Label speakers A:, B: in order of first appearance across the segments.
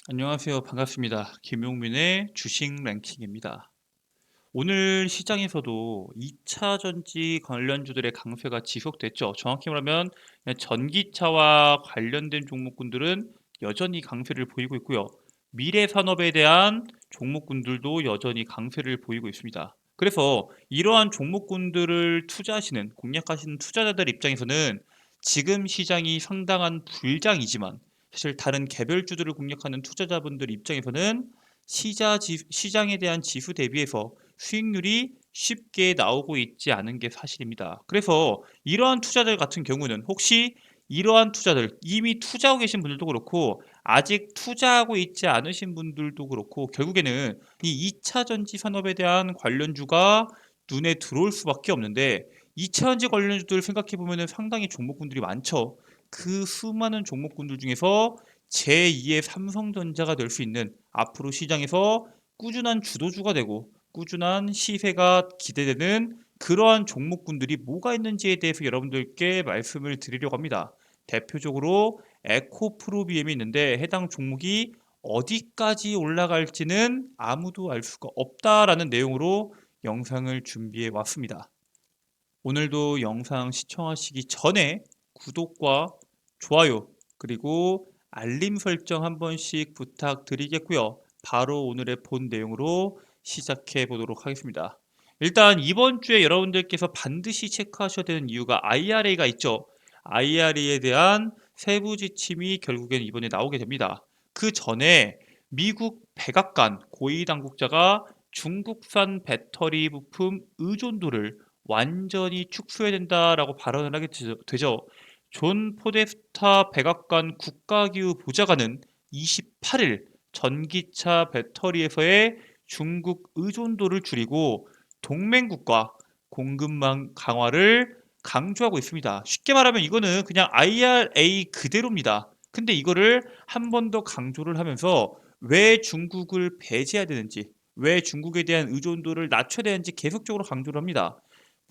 A: 안녕하세요. 반갑습니다. 김용민의 주식 랭킹입니다. 오늘 시장에서도 2차 전지 관련주들의 강세가 지속됐죠. 정확히 말하면 전기차와 관련된 종목군들은 여전히 강세를 보이고 있고요. 미래 산업에 대한 종목군들도 여전히 강세를 보이고 있습니다. 그래서 이러한 종목군들을 투자하시는, 공략하시는 투자자들 입장에서는 지금 시장이 상당한 불장이지만 사실 다른 개별주들을 공략하는 투자자분들 입장에서는 시장에 대한 지수 대비해서 수익률이 쉽게 나오고 있지 않은 게 사실입니다. 그래서 이러한 투자들 같은 경우는 혹시 이러한 투자들 이미 투자하고 계신 분들도 그렇고 아직 투자하고 있지 않으신 분들도 그렇고 결국에는 이 2차 전지 산업에 대한 관련주가 눈에 들어올 수밖에 없는데 2차 전지 관련주들 생각해 보면은 상당히 종목군들이 많죠. 그 수많은 종목군들 중에서 제2의 삼성전자가 될 수 있는 앞으로 시장에서 꾸준한 주도주가 되고 꾸준한 시세가 기대되는 그러한 종목군들이 뭐가 있는지에 대해서 여러분들께 말씀을 드리려고 합니다. 대표적으로 에코프로비엠이 있는데 해당 종목이 어디까지 올라갈지는 아무도 알 수가 없다라는 내용으로 영상을 준비해 왔습니다. 오늘도 영상 시청하시기 전에 구독과 좋아요 그리고 알림 설정 한 번씩 부탁드리겠고요. 바로 오늘의 본 내용으로 시작해 보도록 하겠습니다. 일단 이번 주에 여러분들께서 반드시 체크하셔야 되는 이유가 IRA가 있죠. IRA에 대한 세부 지침이 결국엔 이번에 나오게 됩니다. 그 전에 미국 백악관 고위 당국자가 중국산 배터리 부품 의존도를 완전히 축소해야 된다라고 발언을 하게 되죠. 존 포데스타 백악관 국가기후 보좌관은 28일 전기차 배터리에서의 중국 의존도를 줄이고 동맹국가 공급망 강화를 강조하고 있습니다. 쉽게 말하면 이거는 그냥 IRA 그대로입니다. 근데 이거를 한 번 더 강조를 하면서 왜 중국을 배제해야 되는지, 왜 중국에 대한 의존도를 낮춰야 되는지 계속적으로 강조를 합니다.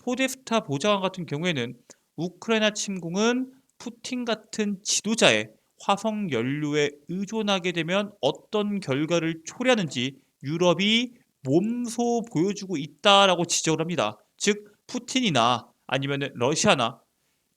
A: 포데스타 보좌관 같은 경우에는 우크라이나 침공은 푸틴 같은 지도자의 화석 연료에 의존하게 되면 어떤 결과를 초래하는지 유럽이 몸소 보여주고 있다라고 지적을 합니다. 즉 푸틴이나 아니면 러시아나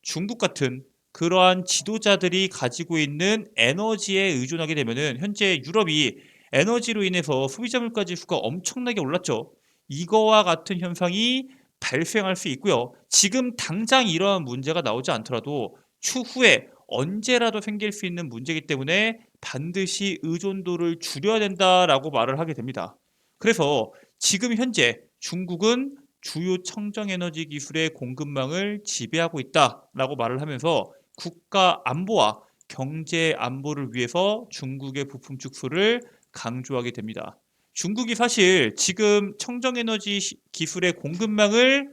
A: 중국 같은 그러한 지도자들이 가지고 있는 에너지에 의존하게 되면은 현재 유럽이 에너지로 인해서 소비자 물가 지수가 엄청나게 올랐죠. 이거와 같은 현상이 발생할 수 있고요. 지금 당장 이러한 문제가 나오지 않더라도 추후에 언제라도 생길 수 있는 문제이기 때문에 반드시 의존도를 줄여야 된다라고 말을 하게 됩니다. 그래서 지금 현재 중국은 주요 청정에너지 기술의 공급망을 지배하고 있다라고 말을 하면서 국가 안보와 경제 안보를 위해서 중국의 부품 축소를 강조하게 됩니다. 중국이 사실 지금 청정에너지 기술의 공급망을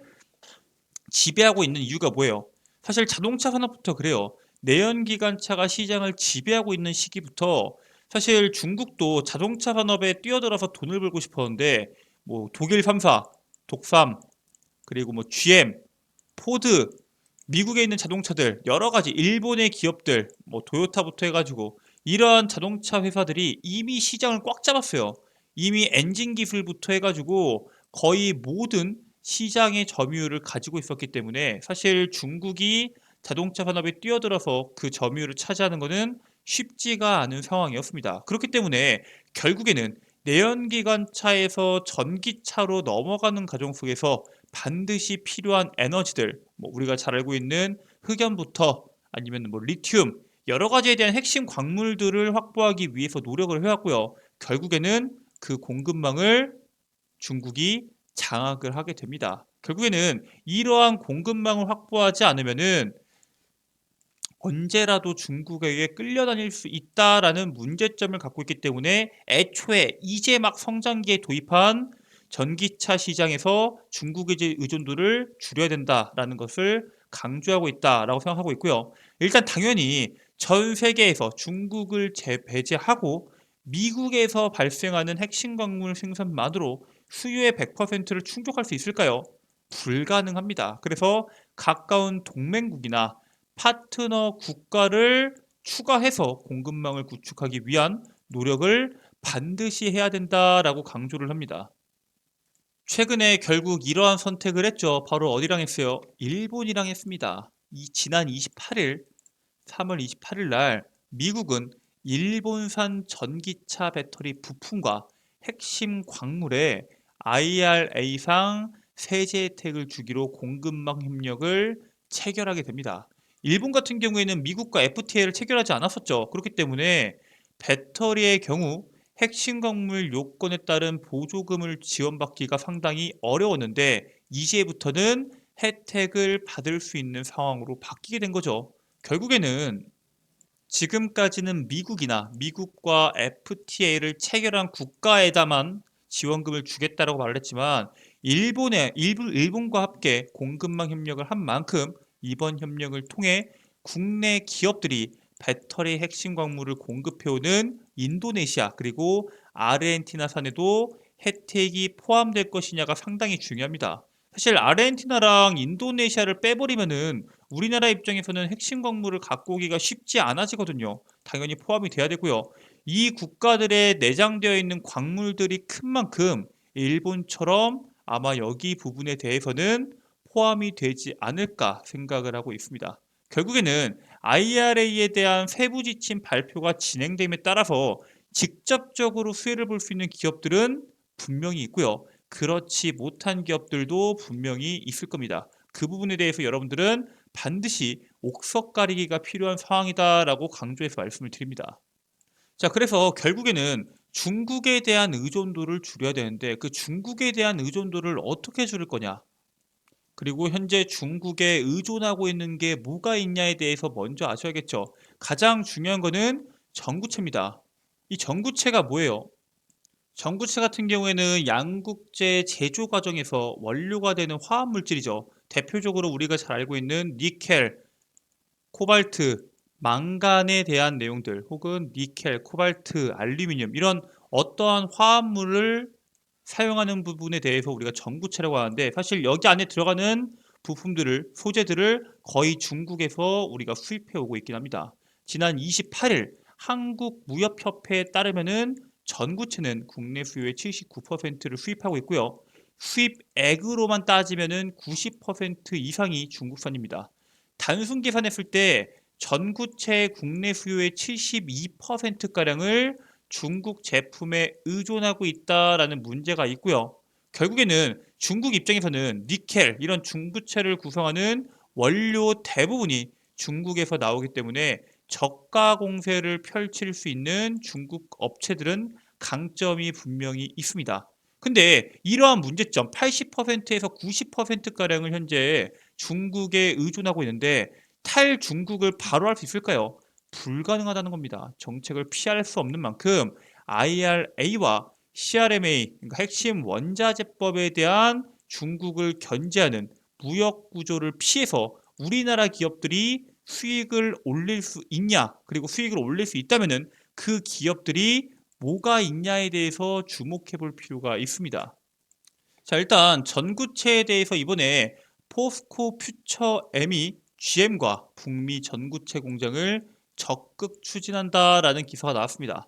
A: 지배하고 있는 이유가 뭐예요? 사실 자동차 산업부터 그래요. 내연기관차가 시장을 지배하고 있는 시기부터 사실 중국도 자동차 산업에 뛰어들어서 돈을 벌고 싶었는데 뭐 독일 3사, 독삼, 그리고 뭐 GM, 포드, 미국에 있는 자동차들 여러 가지 일본의 기업들 뭐 도요타부터 해가지고 이러한 자동차 회사들이 이미 시장을 꽉 잡았어요. 이미 엔진 기술부터 해가지고 거의 모든 시장의 점유율을 가지고 있었기 때문에 사실 중국이 자동차 산업에 뛰어들어서 그 점유율을 차지하는 것은 쉽지가 않은 상황이었습니다. 그렇기 때문에 결국에는 내연기관차에서 전기차로 넘어가는 과정 속에서 반드시 필요한 에너지들, 뭐 우리가 잘 알고 있는 흑연부터 아니면 뭐 리튬 여러 가지에 대한 핵심 광물들을 확보하기 위해서 노력을 해왔고요. 결국에는 그 공급망을 중국이 장악을 하게 됩니다. 결국에는 이러한 공급망을 확보하지 않으면은 언제라도 중국에게 끌려다닐 수 있다라는 문제점을 갖고 있기 때문에 애초에 이제 막 성장기에 도입한 전기차 시장에서 중국의 의존도를 줄여야 된다라는 것을 강조하고 있다라고 생각하고 있고요. 일단 당연히 전 세계에서 중국을 배제하고 미국에서 발생하는 핵심 광물 생산만으로 수요의 100%를 충족할 수 있을까요? 불가능합니다. 그래서 가까운 동맹국이나 파트너 국가를 추가해서 공급망을 구축하기 위한 노력을 반드시 해야 된다라고 강조를 합니다. 최근에 결국 이러한 선택을 했죠. 바로 어디랑 했어요? 일본이랑 했습니다. 지난 28일, 3월 28일 날 미국은 일본산 전기차 배터리 부품과 핵심 광물에 IRA상 세제 혜택을 주기로 공급망 협력을 체결하게 됩니다. 일본 같은 경우에는 미국과 FTA를 체결하지 않았었죠. 그렇기 때문에 배터리의 경우 핵심 광물 요건에 따른 보조금을 지원받기가 상당히 어려웠는데 이제부터는 혜택을 받을 수 있는 상황으로 바뀌게 된 거죠. 결국에는 지금까지는 미국과 FTA를 체결한 국가에다만 지원금을 주겠다라고 말을 했지만 일본과 함께 공급망 협력을 한 만큼 이번 협력을 통해 국내 기업들이 배터리 핵심 광물을 공급해오는 인도네시아 그리고 아르헨티나산에도 혜택이 포함될 것이냐가 상당히 중요합니다. 사실 아르헨티나랑 인도네시아를 빼버리면은 우리나라 입장에서는 핵심 광물을 갖고 오기가 쉽지 않아지거든요. 당연히 포함이 돼야 되고요. 이 국가들에 내장되어 있는 광물들이 큰 만큼 일본처럼 아마 여기 부분에 대해서는 포함이 되지 않을까 생각을 하고 있습니다. 결국에는 IRA에 대한 세부 지침 발표가 진행됨에 따라서 직접적으로 수혜를 볼 수 있는 기업들은 분명히 있고요. 그렇지 못한 기업들도 분명히 있을 겁니다. 그 부분에 대해서 여러분들은 반드시 옥석 가리기가 필요한 상황이다라고 강조해서 말씀을 드립니다. 자, 그래서 결국에는 중국에 대한 의존도를 줄여야 되는데 그 중국에 대한 의존도를 어떻게 줄일 거냐? 그리고 현재 중국에 의존하고 있는 게 뭐가 있냐에 대해서 먼저 아셔야겠죠. 가장 중요한 거는 전구체입니다. 이 전구체가 뭐예요? 전구체 같은 경우에는 양국제 제조 과정에서 원료가 되는 화학 물질이죠. 대표적으로 우리가 잘 알고 있는 니켈, 코발트, 망간에 대한 내용들 혹은 니켈, 코발트, 알루미늄 이런 어떠한 화합물을 사용하는 부분에 대해서 우리가 전구체라고 하는데 사실 여기 안에 들어가는 부품들을 소재들을 거의 중국에서 우리가 수입해 오고 있긴 합니다. 지난 28일 한국무역협회에 따르면은 전구체는 국내 수요의 79%를 수입하고 있고요. 수입액으로만 따지면은 90% 이상이 중국산입니다. 단순 계산했을 때 전구체 국내 수요의 72%가량을 중국 제품에 의존하고 있다라는 문제가 있고요. 결국에는 중국 입장에서는 니켈 이런 중구체를 구성하는 원료 대부분이 중국에서 나오기 때문에 저가 공세를 펼칠 수 있는 중국 업체들은 강점이 분명히 있습니다. 근데 이러한 문제점 80%에서 90%가량을 현재 중국에 의존하고 있는데 탈중국을 바로 할 수 있을까요? 불가능하다는 겁니다. 정책을 피할 수 없는 만큼 IRA와 CRMA, 그러니까 핵심 원자재법에 대한 중국을 견제하는 무역 구조를 피해서 우리나라 기업들이 수익을 올릴 수 있냐, 그리고 수익을 올릴 수 있다면은 그 기업들이 뭐가 있냐에 대해서 주목해 볼 필요가 있습니다. 자, 일단 전구체에 대해서 이번에 포스코 퓨처엠이 GM과 북미 전구체 공장을 적극 추진한다라는 기사가 나왔습니다.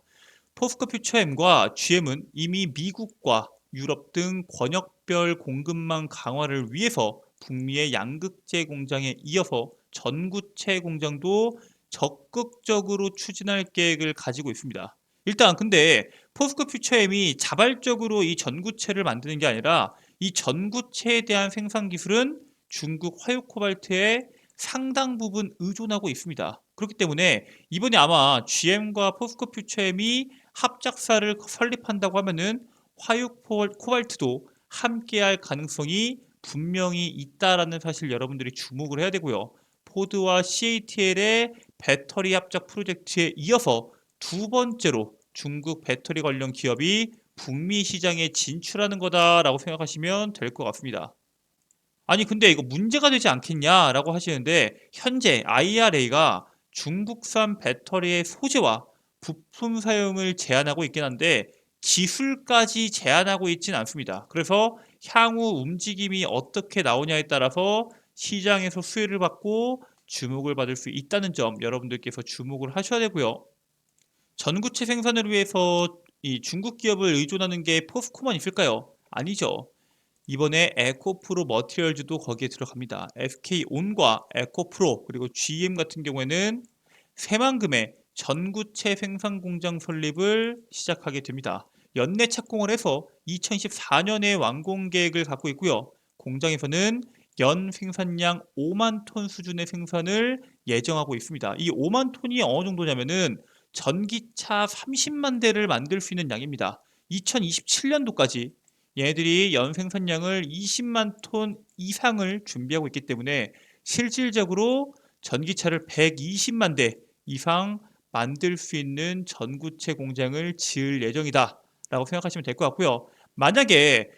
A: 포스코 퓨처엠과 GM은 이미 미국과 유럽 등 권역별 공급망 강화를 위해서 북미의 양극재 공장에 이어서 전구체 공장도 적극적으로 추진할 계획을 가지고 있습니다. 일단 근데 포스코 퓨처엠이 자발적으로 이 전구체를 만드는 게 아니라 이 전구체에 대한 생산 기술은 중국 화요 코발트에 상당 부분 의존하고 있습니다. 그렇기 때문에 이번에 아마 GM과 포스코 퓨처엠이 합작사를 설립한다고 하면은 화육 코발트도 함께할 가능성이 분명히 있다라는 사실 여러분들이 주목을 해야 되고요. 포드와 CATL의 배터리 합작 프로젝트에 이어서 두 번째로 중국 배터리 관련 기업이 북미 시장에 진출하는 거다라고 생각하시면 될 것 같습니다. 아니 근데 이거 문제가 되지 않겠냐라고 하시는데 현재 IRA가 중국산 배터리의 소재와 부품 사용을 제한하고 있긴 한데 기술까지 제한하고 있진 않습니다. 그래서 향후 움직임이 어떻게 나오냐에 따라서 시장에서 수혜를 받고 주목을 받을 수 있다는 점 여러분들께서 주목을 하셔야 되고요. 전구체 생산을 위해서 이 중국 기업을 의존하는 게 포스코만 있을까요? 아니죠. 이번에 에코프로 머티리얼즈도 거기에 들어갑니다. SK온과 에코프로 그리고 GM 같은 경우에는 새만금의 전구체 생산 공장 설립을 시작하게 됩니다. 연내 착공을 해서 2024년에 완공 계획을 갖고 있고요. 공장에서는 연 생산량 5만 톤 수준의 생산을 예정하고 있습니다. 이 5만 톤이 어느 정도냐면은 전기차 30만 대를 만들 수 있는 양입니다. 2027년도까지 얘네들이 연 생산량을 20만 톤 이상을 준비하고 있기 때문에 실질적으로 전기차를 120만 대 이상 만들 수 있는 전구체 공장을 지을 예정이다 라고 생각하시면 될 것 같고요. 만약에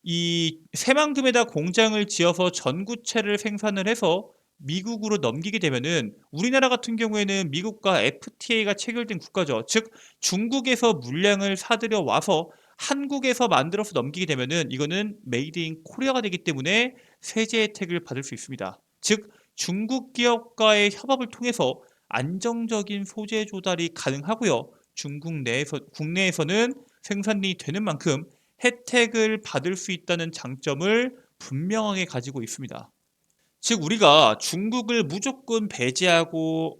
A: 이 새만금에다 공장을 지어서 전구체를 생산을 해서 미국으로 넘기게 되면은 우리나라 같은 경우에는 미국과 FTA가 체결된 국가죠. 즉 중국에서 물량을 사들여 와서 한국에서 만들어서 넘기게 되면은 이거는 메이드 인 코리아가 되기 때문에 세제 혜택을 받을 수 있습니다. 즉 중국 기업과의 협업을 통해서 안정적인 소재 조달이 가능하고요. 중국 내에서 국내에서는 생산이 되는 만큼 혜택을 받을 수 있다는 장점을 분명하게 가지고 있습니다. 즉 우리가 중국을 무조건 배제하고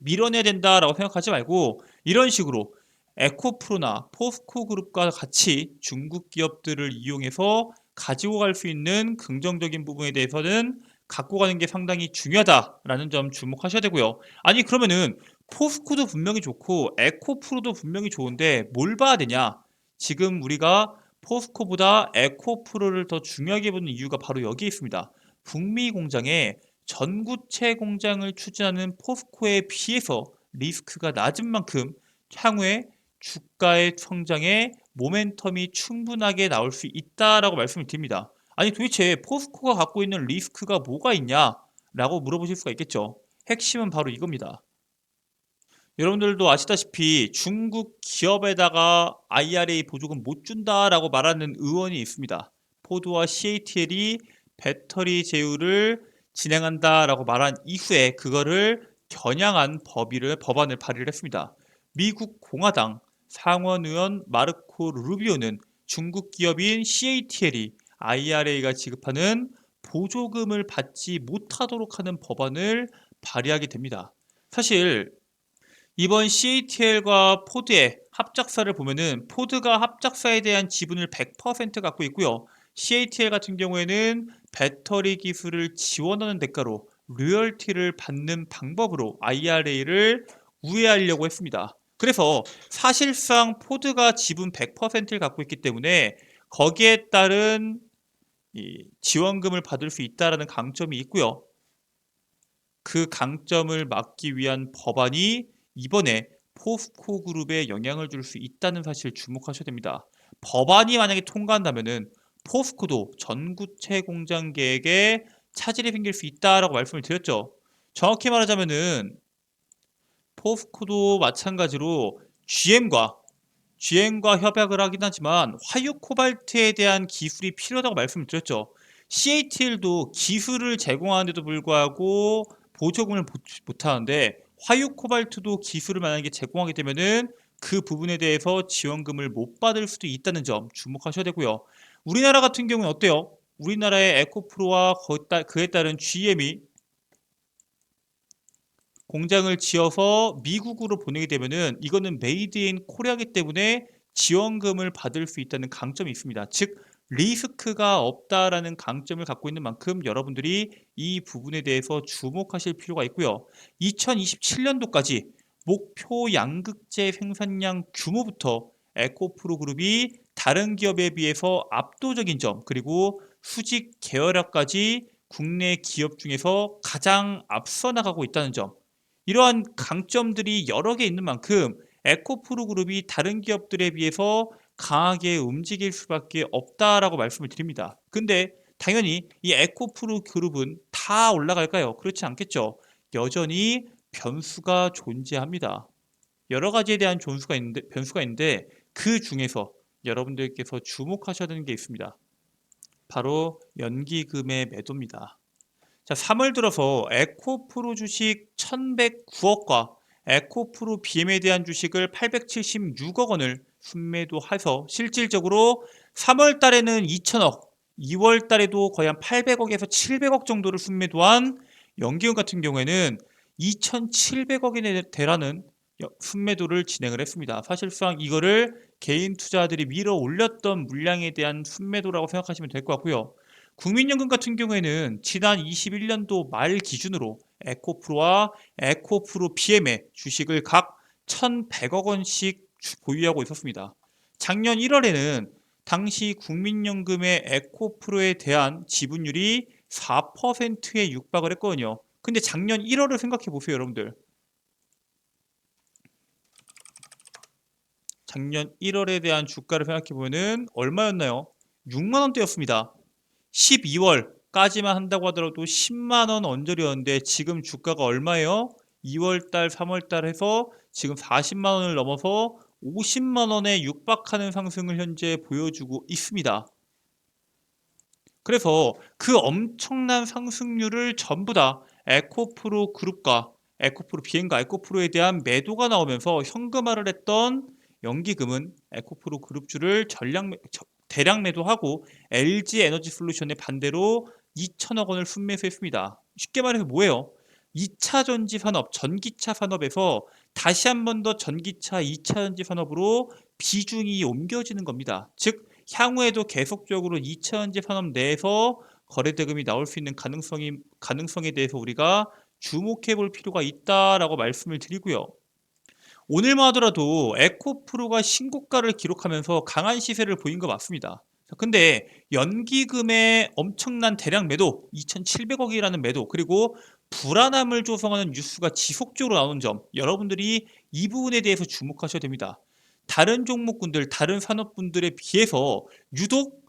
A: 밀어내야 된다라고 생각하지 말고 이런 식으로 에코프로나 포스코 그룹과 같이 중국 기업들을 이용해서 가지고 갈 수 있는 긍정적인 부분에 대해서는 갖고 가는 게 상당히 중요하다라는 점 주목하셔야 되고요. 아니 그러면은 포스코도 분명히 좋고 에코프로도 분명히 좋은데 뭘 봐야 되냐? 지금 우리가 포스코보다 에코프로를 더 중요하게 보는 이유가 바로 여기에 있습니다. 북미 공장에 전구체 공장을 추진하는 포스코에 비해서 리스크가 낮은 만큼 향후에 주가의 성장에 모멘텀이 충분하게 나올 수 있다라고 말씀을 드립니다. 아니 도대체 포스코가 갖고 있는 리스크가 뭐가 있냐라고 물어보실 수가 있겠죠. 핵심은 바로 이겁니다. 여러분들도 아시다시피 중국 기업에다가 IRA 보조금 못 준다라고 말하는 의원이 있습니다. 포드와 CATL이 배터리 제휴를 진행한다라고 말한 이후에 그거를 겨냥한 법안을 발의를 했습니다. 미국 공화당 상원의원 마르코 루비오는 중국 기업인 CATL이 IRA가 지급하는 보조금을 받지 못하도록 하는 법안을 발의하게 됩니다. 사실 이번 CATL과 포드의 합작사를 보면은 포드가 합작사에 대한 지분을 100% 갖고 있고요. CATL 같은 경우에는 배터리 기술을 지원하는 대가로 로열티를 받는 방법으로 IRA를 우회하려고 했습니다. 그래서 사실상 포드가 지분 100%를 갖고 있기 때문에 거기에 따른 이 지원금을 받을 수 있다라는 강점이 있고요. 그 강점을 막기 위한 법안이 이번에 포스코 그룹에 영향을 줄 수 있다는 사실 주목하셔야 됩니다. 법안이 만약에 통과한다면은 포스코도 전구체 공장 계획에 차질이 생길 수 있다라고 말씀을 드렸죠. 정확히 말하자면은 포스코도 마찬가지로 GM과 협약을 하긴 하지만 화유 코발트에 대한 기술이 필요하다고 말씀을 드렸죠. CATL도 기술을 제공하는데도 불구하고 보조금을 못하는데 화유 코발트도 기술을 만약에 제공하게 되면은 그 부분에 대해서 지원금을 못 받을 수도 있다는 점 주목하셔야 되고요. 우리나라 같은 경우는 어때요? 우리나라의 에코프로와 그에 따른 GM이 공장을 지어서 미국으로 보내게 되면은 이거는 메이드 인 코리아이기 때문에 지원금을 받을 수 있다는 강점이 있습니다. 즉 리스크가 없다라는 강점을 갖고 있는 만큼 여러분들이 이 부분에 대해서 주목하실 필요가 있고요. 2027년도까지 목표 양극재 생산량 규모부터 에코프로 그룹이 다른 기업에 비해서 압도적인 점 그리고 수직 계열화까지 국내 기업 중에서 가장 앞서 나가고 있다는 점 이러한 강점들이 여러 개 있는 만큼 에코프로 그룹이 다른 기업들에 비해서 강하게 움직일 수밖에 없다라고 말씀을 드립니다. 근데 당연히 이 에코프로 그룹은 다 올라갈까요? 그렇지 않겠죠. 여전히 변수가 존재합니다. 여러 가지에 대한 변수가 있는데 그 중에서 여러분들께서 주목하셔야 되는 게 있습니다. 바로 연기금의 매도입니다. 자, 3월 들어서 에코프로 주식 1109억과 에코프로 BM에 대한 주식을 876억 원을 순매도해서 실질적으로 3월 달에는 2천억, 2월 달에도 거의 한 800억에서 700억 정도를 순매도한 연기금 같은 경우에는 2,700억에 대라는 순매도를 진행을 했습니다. 사실상 이거를 개인 투자들이 밀어 올렸던 물량에 대한 순매도라고 생각하시면 될 것 같고요. 국민연금 같은 경우에는 지난 21년도 말 기준으로 에코프로와 에코프로 BM의 주식을 각 1,100억 원씩 보유하고 있었습니다. 작년 1월에는 당시 국민연금의 에코프로에 대한 지분율이 4%에 육박을 했거든요. 근데 작년 1월을 생각해 보세요, 여러분들. 작년 1월에 대한 주가를 생각해 보면은 얼마였나요? 6만 원대였습니다. 12월까지만 한다고 하더라도 10만 원 언저리였는데 지금 주가가 얼마예요? 2월 달, 3월 달 해서 지금 40만 원을 넘어서 50만 원에 육박하는 상승을 현재 보여주고 있습니다. 그래서 그 엄청난 상승률을 전부 다 에코프로 그룹과 에코프로 비행과 에코프로에 대한 매도가 나오면서 현금화를 했던 연기금은 에코프로 그룹주를 대량 매도하고 LG 에너지 솔루션의 반대로 2천억 원을 순매수했습니다. 쉽게 말해서 뭐예요? 2차 전지 산업, 전기차 산업에서 다시 한 번 더 전기차 2차 전지 산업으로 비중이 옮겨지는 겁니다. 즉 향후에도 계속적으로 2차 전지 산업 내에서 거래 대금이 나올 수 있는 가능성에 대해서 우리가 주목해 볼 필요가 있다라고 말씀을 드리고요. 오늘만 하더라도 에코프로가 신고가를 기록하면서 강한 시세를 보인 거 맞습니다. 근데 연기금의 엄청난 대량 매도, 2,700억이라는 매도, 그리고 불안함을 조성하는 뉴스가 지속적으로 나오는 점, 여러분들이 이 부분에 대해서 주목하셔야 됩니다. 다른 종목군들, 다른 산업분들에 비해서 유독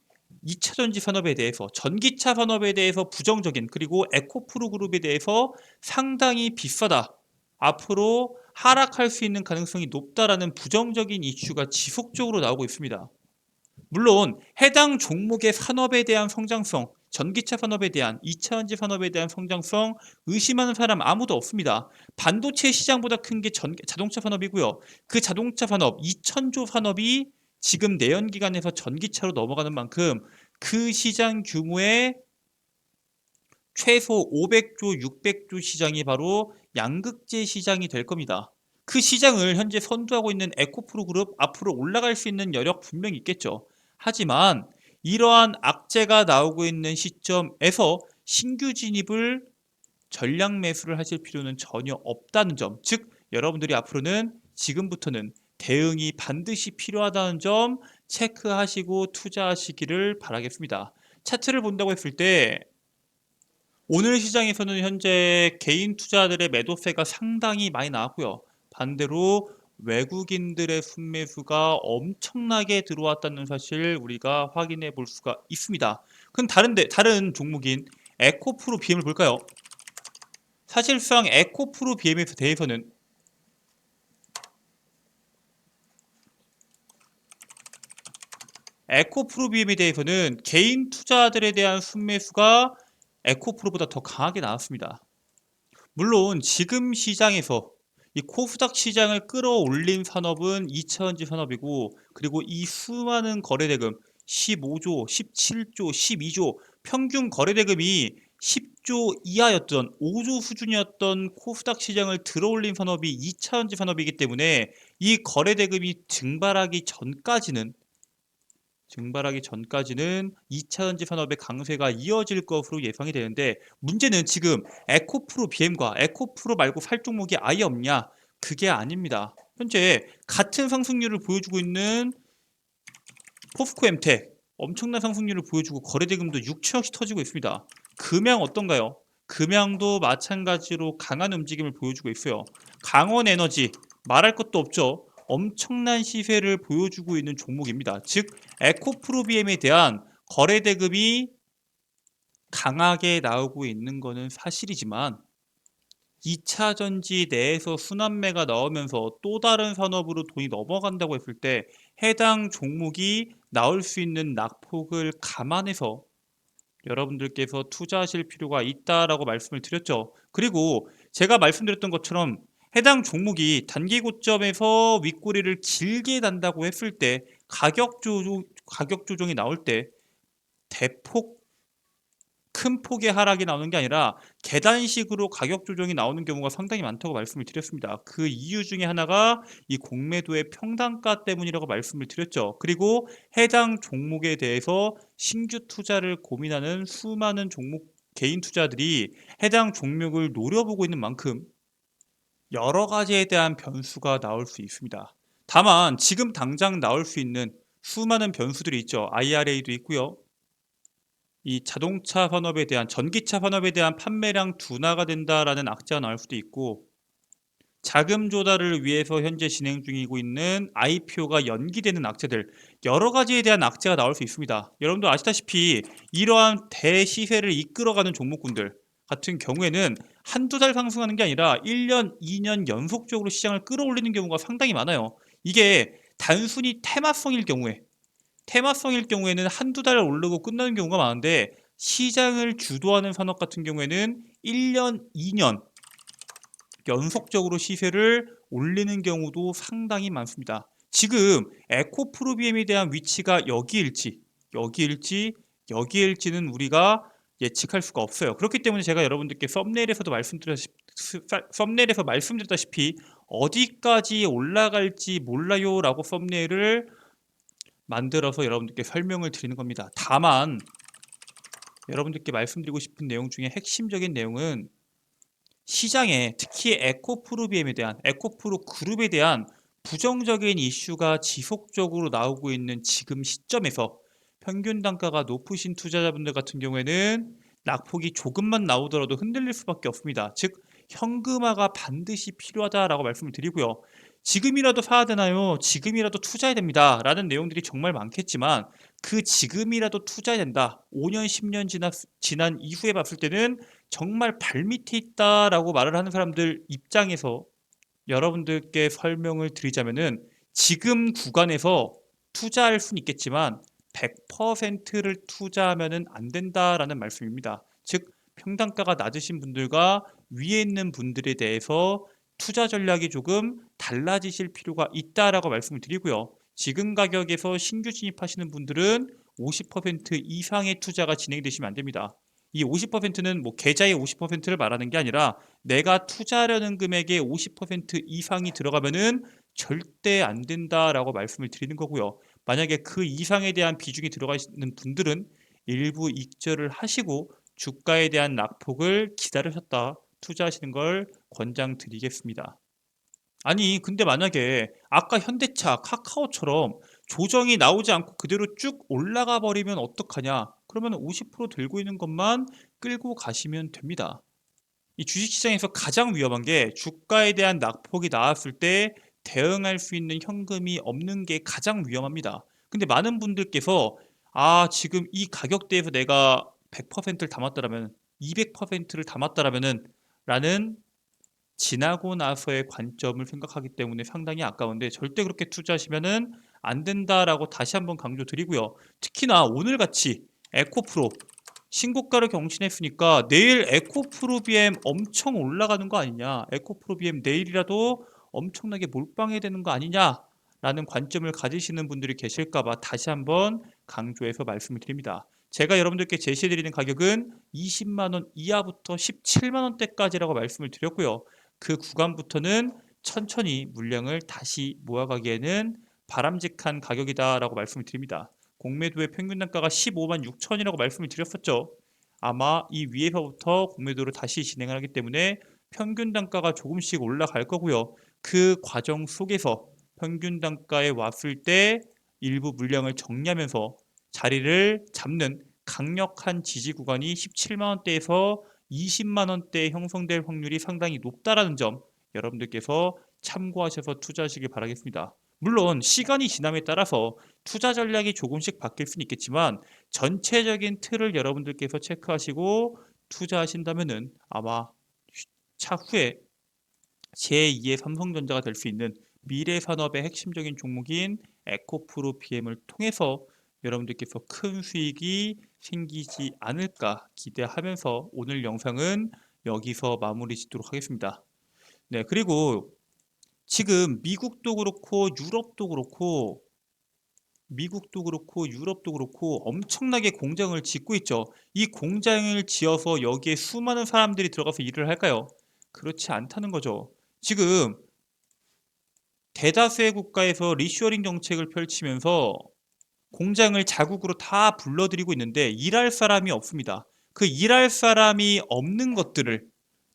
A: 2차 전지 산업에 대해서, 전기차 산업에 대해서 부정적인, 그리고 에코프로 그룹에 대해서 상당히 비싸다. 앞으로 하락할 수 있는 가능성이 높다라는 부정적인 이슈가 지속적으로 나오고 있습니다. 물론 해당 종목의 산업에 대한 성장성, 전기차 산업에 대한 2차 전지 산업에 대한 성장성 의심하는 사람 아무도 없습니다. 반도체 시장보다 큰 게 자동차 산업이고요. 그 자동차 산업 2천조 산업이 지금 내연기관에서 전기차로 넘어가는 만큼 그 시장 규모의 최소 500조, 600조 시장이 바로 양극재 시장이 될 겁니다. 그 시장을 현재 선두하고 있는 에코프로 그룹 앞으로 올라갈 수 있는 여력 분명히 있겠죠. 하지만 이러한 악재가 나오고 있는 시점에서 신규 진입을 전략 매수를 하실 필요는 전혀 없다는 점, 즉 여러분들이 앞으로는 지금부터는 대응이 반드시 필요하다는 점 체크하시고 투자하시기를 바라겠습니다. 차트를 본다고 했을 때 오늘 시장에서는 현재 개인 투자들의 매도세가 상당히 많이 나왔고요. 반대로 외국인들의 순매수가 엄청나게 들어왔다는 사실 우리가 확인해 볼 수가 있습니다. 그럼 다른 종목인 에코프로 BM을 볼까요? 사실상 에코프로 BM에 대해서는 에코프로 BM에 대해서는 개인 투자들에 대한 순매수가 에코프로보다 더 강하게 나왔습니다. 물론 지금 시장에서 이 코스닥 시장을 끌어올린 산업은 2차전지 산업이고, 그리고 이 수많은 거래대금 15조, 17조, 12조, 평균 거래대금이 10조 이하였던 5조 수준이었던 코스닥 시장을 들어올린 산업이 2차전지 산업이기 때문에 이 거래대금이 증발하기 전까지는 2차 전지 산업의 강세가 이어질 것으로 예상이 되는데, 문제는 지금 에코프로 BM과 에코프로 말고 살 종목이 아예 없냐? 그게 아닙니다. 현재 같은 상승률을 보여주고 있는 포스코 엠텍 엄청난 상승률을 보여주고 거래대금도 6천억씩 터지고 있습니다. 금양 어떤가요? 금양도 마찬가지로 강한 움직임을 보여주고 있어요. 강원에너지 말할 것도 없죠. 엄청난 시세를 보여주고 있는 종목입니다. 즉 에코프로비엠에 대한 거래대금이 강하게 나오고 있는 것은 사실이지만 2차 전지 내에서 순환매가 나오면서 또 다른 산업으로 돈이 넘어간다고 했을 때 해당 종목이 나올 수 있는 낙폭을 감안해서 여러분들께서 투자하실 필요가 있다라고 말씀을 드렸죠. 그리고 제가 말씀드렸던 것처럼 해당 종목이 단기 고점에서 윗꼬리를 길게 단다고 했을 때 가격 조정이 나올 때 대폭 큰 폭의 하락이 나오는 게 아니라 계단식으로 가격 조정이 나오는 경우가 상당히 많다고 말씀을 드렸습니다. 그 이유 중에 하나가 이 공매도의 평단가 때문이라고 말씀을 드렸죠. 그리고 해당 종목에 대해서 신규 투자를 고민하는 수많은 종목 개인 투자들이 해당 종목을 노려보고 있는 만큼 여러 가지에 대한 변수가 나올 수 있습니다. 다만 지금 당장 나올 수 있는 수많은 변수들이 있죠. IRA도 있고요. 이 자동차 산업에 대한 전기차 산업에 대한 판매량 둔화가 된다라는 악재가 나올 수도 있고 자금 조달을 위해서 현재 진행 중이고 있는 IPO가 연기되는 악재들 여러 가지에 대한 악재가 나올 수 있습니다. 여러분도 아시다시피 이러한 대시세를 이끌어가는 종목군들 같은 경우에는 한두 달 상승하는 게 아니라 1년, 2년 연속적으로 시장을 끌어올리는 경우가 상당히 많아요. 이게 단순히 테마성일 경우에는 한두 달 오르고 끝나는 경우가 많은데 시장을 주도하는 산업 같은 경우에는 1년, 2년 연속적으로 시세를 올리는 경우도 상당히 많습니다. 지금 에코프로비엠에 대한 위치가 여기일지는 우리가 예측할 수가 없어요. 그렇기 때문에 제가 여러분들께 썸네일에서 말씀드렸다시피 어디까지 올라갈지 몰라요 라고 썸네일을 만들어서 여러분들께 설명을 드리는 겁니다. 다만 여러분들께 말씀드리고 싶은 내용 중에 핵심적인 내용은 시장에 특히 에코프로 그룹에 대한 부정적인 이슈가 지속적으로 나오고 있는 지금 시점에서 평균 단가가 높으신 투자자분들 같은 경우에는 낙폭이 조금만 나오더라도 흔들릴 수밖에 없습니다. 즉 현금화가 반드시 필요하다라고 말씀을 드리고요. 지금이라도 사야 되나요? 지금이라도 투자해야 됩니다. 라는 내용들이 정말 많겠지만 그 지금이라도 투자해야 된다. 5년, 10년 지난 이후에 봤을 때는 정말 발밑에 있다라고 말을 하는 사람들 입장에서 여러분들께 설명을 드리자면은 지금 구간에서 투자할 수는 있겠지만 100%를 투자하면은 안 된다라는 말씀입니다. 즉 평단가가 낮으신 분들과 위에 있는 분들에 대해서 투자 전략이 조금 달라지실 필요가 있다라고 말씀을 드리고요. 지금 가격에서 신규 진입하시는 분들은 50% 이상의 투자가 진행되시면 안 됩니다. 이 50%는 뭐 계좌의 50%를 말하는 게 아니라 내가 투자하려는 금액의 50% 이상이 들어가면은 절대 안 된다라고 말씀을 드리는 거고요. 만약에 그 이상에 대한 비중이 들어가 있는 분들은 일부 익절을 하시고 주가에 대한 낙폭을 기다리셨다 투자하시는 걸 권장드리겠습니다. 아니 근데 만약에 아까 현대차, 카카오처럼 조정이 나오지 않고 그대로 쭉 올라가 버리면 어떡하냐? 그러면 50% 들고 있는 것만 끌고 가시면 됩니다. 이 주식시장에서 가장 위험한 게 주가에 대한 낙폭이 나왔을 때 대응할 수 있는 현금이 없는 게 가장 위험합니다. 근데 많은 분들께서 지금 이 가격대에서 내가 100%를 담았더라면 200%를 담았더라면은 라는 지나고 나서의 관점을 생각하기 때문에 상당히 아까운데 절대 그렇게 투자하시면은 안 된다라고 다시 한번 강조드리고요. 특히나 오늘같이 에코프로 신고가를 경신했으니까 내일 에코프로비엠 엄청 올라가는 거 아니냐, 에코프로비엠 내일이라도 엄청나게 몰빵해야 되는 거 아니냐라는 관점을 가지시는 분들이 계실까봐 다시 한번 강조해서 말씀을 드립니다. 제가 여러분들께 제시해드리는 가격은 20만 원 이하부터 17만 원대까지라고 말씀을 드렸고요. 그 구간부터는 천천히 물량을 다시 모아가기에는 바람직한 가격이다라고 말씀을 드립니다. 공매도의 평균 단가가 15만 6천이라고 말씀을 드렸었죠. 아마 이 위에서부터 공매도를 다시 진행을 하기 때문에 평균 단가가 조금씩 올라갈 거고요. 그 과정 속에서 평균 단가에 왔을 때 일부 물량을 정리하면서 자리를 잡는 강력한 지지 구간이 17만 원대에서 20만 원대에 형성될 확률이 상당히 높다라는 점 여러분들께서 참고하셔서 투자하시길 바라겠습니다. 물론 시간이 지남에 따라서 투자 전략이 조금씩 바뀔 수는 있겠지만 전체적인 틀을 여러분들께서 체크하시고 투자하신다면은 아마 차후에 제2의 삼성전자가 될 수 있는 미래 산업의 핵심적인 종목인 에코프로 BM을 통해서 여러분들께서 큰 수익이 생기지 않을까 기대하면서 오늘 영상은 여기서 마무리 짓도록 하겠습니다. 네, 그리고 지금 미국도 그렇고 유럽도 그렇고 엄청나게 공장을 짓고 있죠. 이 공장을 지어서 여기에 수많은 사람들이 들어가서 일을 할까요? 그렇지 않다는 거죠. 지금 대다수의 국가에서 리쇼어링 정책을 펼치면서 공장을 자국으로 다 불러들이고 있는데 일할 사람이 없습니다. 그 일할 사람이 없는 것들을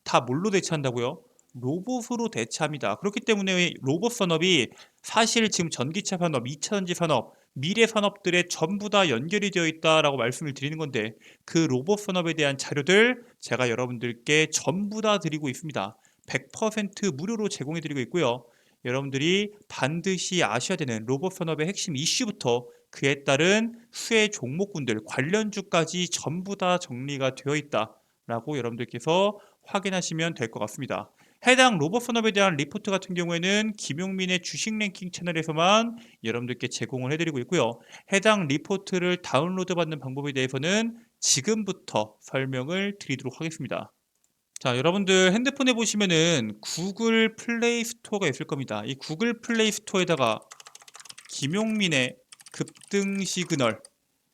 A: 다 뭘로 대체한다고요? 로봇으로 대체합니다. 그렇기 때문에 로봇 산업이 사실 지금 전기차 산업, 2차전지 산업, 미래 산업들에 전부 다 연결이 되어 있다라고 말씀을 드리는 건데 그 로봇 산업에 대한 자료들 제가 여러분들께 전부 다 드리고 있습니다. 100% 무료로 제공해 드리고 있고요. 여러분들이 반드시 아셔야 되는 로봇 산업의 핵심 이슈부터 그에 따른 수혜 종목군들 관련주까지 전부 다 정리가 되어 있다라고 여러분들께서 확인하시면 될 것 같습니다. 해당 로봇 산업에 대한 리포트 같은 경우에는 김용민의 주식 랭킹 채널에서만 여러분들께 제공을 해드리고 있고요. 해당 리포트를 다운로드 받는 방법에 대해서는 지금부터 설명을 드리도록 하겠습니다. 자, 여러분들 핸드폰에 보시면은 구글 플레이 스토어가 있을 겁니다. 이 구글 플레이 스토어에다가 김용민의 급등 시그널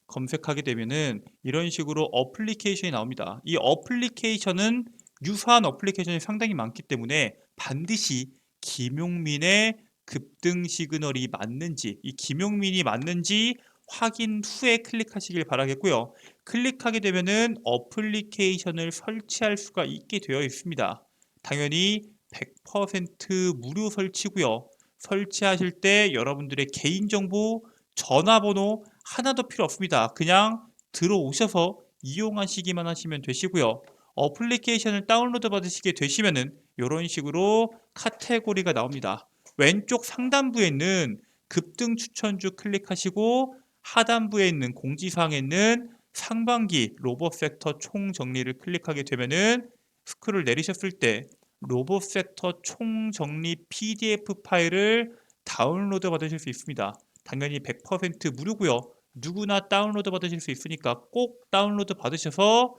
A: 검색하게 되면은 이런 식으로 어플리케이션이 나옵니다. 이 어플리케이션은 유사한 어플리케이션이 상당히 많기 때문에 반드시 김용민의 급등 시그널이 맞는지, 이 김용민이 맞는지 확인 후에 클릭하시길 바라겠고요. 클릭하게 되면은 어플리케이션을 설치할 수가 있게 되어 있습니다. 당연히 100% 무료 설치고요. 설치하실 때 여러분들의 개인정보, 전화번호 하나도 필요 없습니다. 그냥 들어오셔서 이용하시기만 하시면 되시고요. 어플리케이션을 다운로드 받으시게 되시면은 이런 식으로 카테고리가 나옵니다. 왼쪽 상단부에 있는 급등 추천주 클릭하시고 하단부에 있는 공지사항에 있는 상반기 로봇 섹터 총 정리를 클릭하게 되면은 스크롤 내리셨을 때 로봇 섹터 총 정리 PDF 파일을 다운로드 받으실 수 있습니다. 당연히 100% 무료고요. 누구나 다운로드 받으실 수 있으니까 꼭 다운로드 받으셔서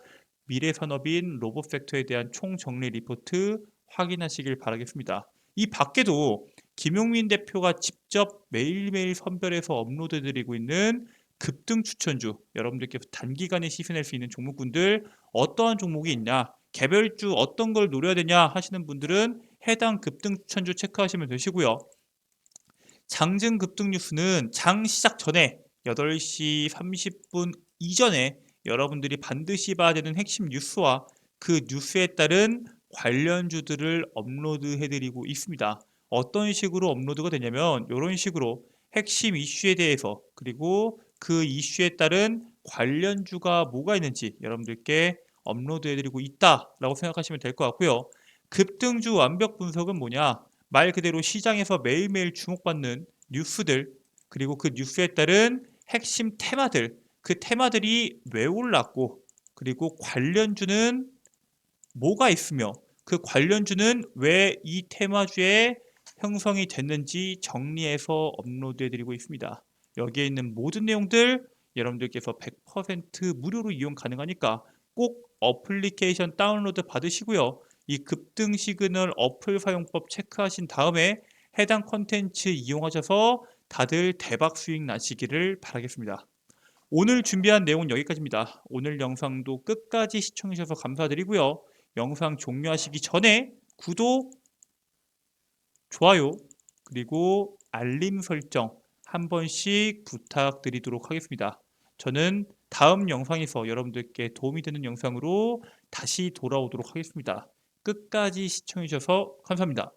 A: 미래 산업인 로봇 섹터에 대한 총 정리 리포트 확인하시길 바라겠습니다. 이 밖에도 김용민 대표가 직접 매일매일 선별해서 업로드 드리고 있는 급등 추천주, 여러분들께서 단기간에 시세낼 수 있는 종목군들 어떠한 종목이 있냐, 개별주 어떤 걸 노려야 되냐 하시는 분들은 해당 급등 추천주 체크하시면 되시고요. 장증 급등 뉴스는 장 시작 전에 8시 30분 이전에 여러분들이 반드시 봐야 되는 핵심 뉴스와 그 뉴스에 따른 관련주들을 업로드 해드리고 있습니다. 어떤 식으로 업로드가 되냐면 이런 식으로 핵심 이슈에 대해서 그리고 그 이슈에 따른 관련주가 뭐가 있는지 여러분들께 업로드 해드리고 있다라고 생각하시면 될 것 같고요. 급등주 완벽 분석은 뭐냐? 말 그대로 시장에서 매일매일 주목받는 뉴스들 그리고 그 뉴스에 따른 핵심 테마들 그 테마들이 왜 올랐고 그리고 관련주는 뭐가 있으며 그 관련주는 왜 이 테마주에 형성이 됐는지 정리해서 업로드해 드리고 있습니다. 여기에 있는 모든 내용들 여러분들께서 100% 무료로 이용 가능하니까 꼭 어플리케이션 다운로드 받으시고요. 이 급등 시그널 어플 사용법 체크하신 다음에 해당 컨텐츠 이용하셔서 다들 대박 수익 나시기를 바라겠습니다. 오늘 준비한 내용은 여기까지입니다. 오늘 영상도 끝까지 시청해 주셔서 감사드리고요. 영상 종료하시기 전에 구독, 좋아요, 그리고 알림 설정 한 번씩 부탁드리도록 하겠습니다. 저는 다음 영상에서 여러분들께 도움이 되는 영상으로 다시 돌아오도록 하겠습니다. 끝까지 시청해 주셔서 감사합니다.